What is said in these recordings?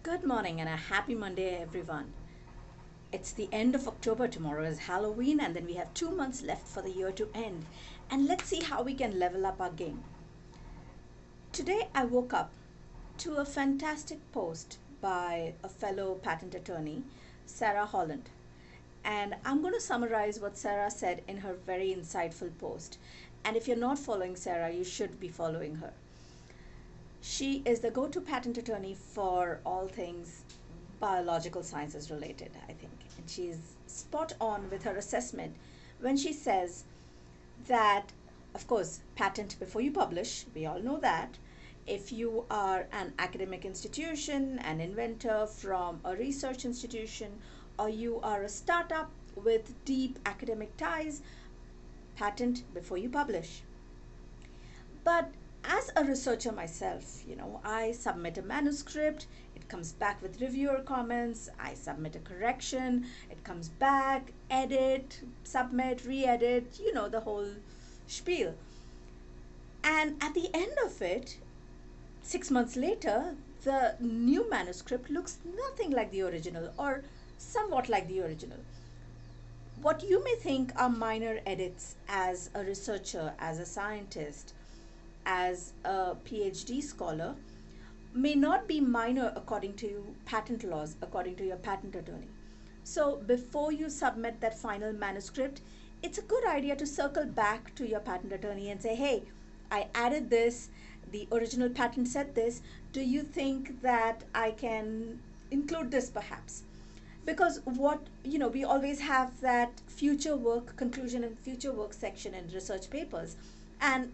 Good morning and a happy Monday, everyone. It's the end of October. Tomorrow is Halloween, and then we have 2 months left for the year to end. And let's see how we can level up our game. Today, I woke up to a fantastic post by a fellow patent attorney, Sarah Holland. And I'm going to summarize what Sarah said in her very insightful post. And if you're not following Sarah, you should be following her. She is the go to patent attorney for all things biological sciences related, I think. And she's spot on with her assessment when she says that, of course, patent before you publish, we all know that. If you are an academic institution, an inventor from a research institution, or you are a startup with deep academic ties, patent before you publish. But as a researcher myself, I submit a manuscript, it comes back with reviewer comments, I submit a correction, it comes back, edit, submit, re-edit, the whole spiel. And at the end of it, 6 months later, the new manuscript looks nothing like the original or somewhat like the original. What you may think are minor edits as a researcher, as a scientist, as a PhD scholar may not be minor according to patent laws, according to your patent attorney. So before you submit that final manuscript, it's a good idea to circle back to your patent attorney and say, hey, I added this, the original patent said this, do you think that I can include this perhaps? Because we always have that future work conclusion and future work section in research papers. And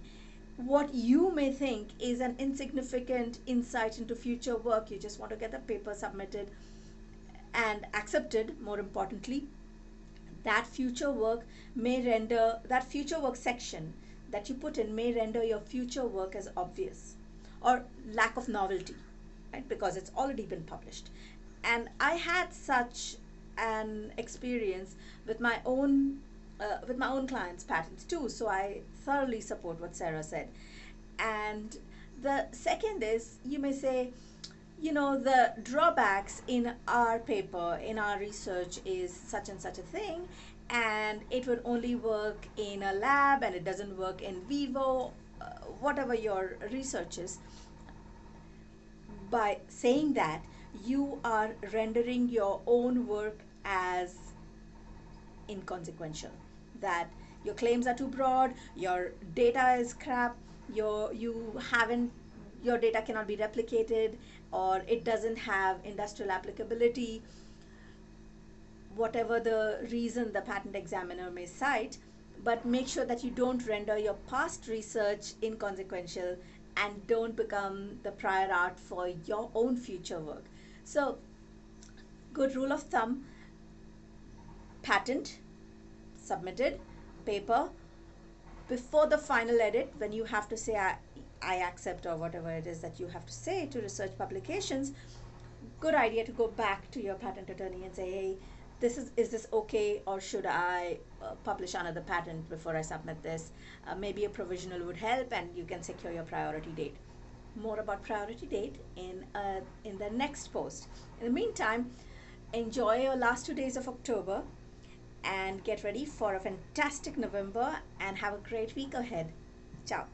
what you may think is an insignificant insight into future work, you just want to get the paper submitted and accepted, more importantly, that future work section that you put in may render your future work as obvious or lack of novelty, right? Because it's already been published. And I had such an experience with my own clients' patents too. So I thoroughly support what Sarah said. And the second is, you may say, the drawbacks in our paper, in our research is such and such a thing, and it would only work in a lab and it doesn't work in vivo, whatever your research is. By saying that, you are rendering your own work as inconsequential, that your claims are too broad, your data is crap, your data cannot be replicated, or it doesn't have industrial applicability, whatever the reason the patent examiner may cite. But make sure that you don't render your past research inconsequential and don't become the prior art for your own future work. So, good rule of thumb: patent submitted, paper, before the final edit, when you have to say I accept, or whatever it is that you have to say to research publications, good idea to go back to your patent attorney and say, hey, is this okay, or should I publish another patent before I submit this? Maybe a provisional would help, and you can secure your priority date. More about priority date in the next post. In the meantime, enjoy your last 2 days of October and get ready for a fantastic November, and have a great week ahead. Ciao.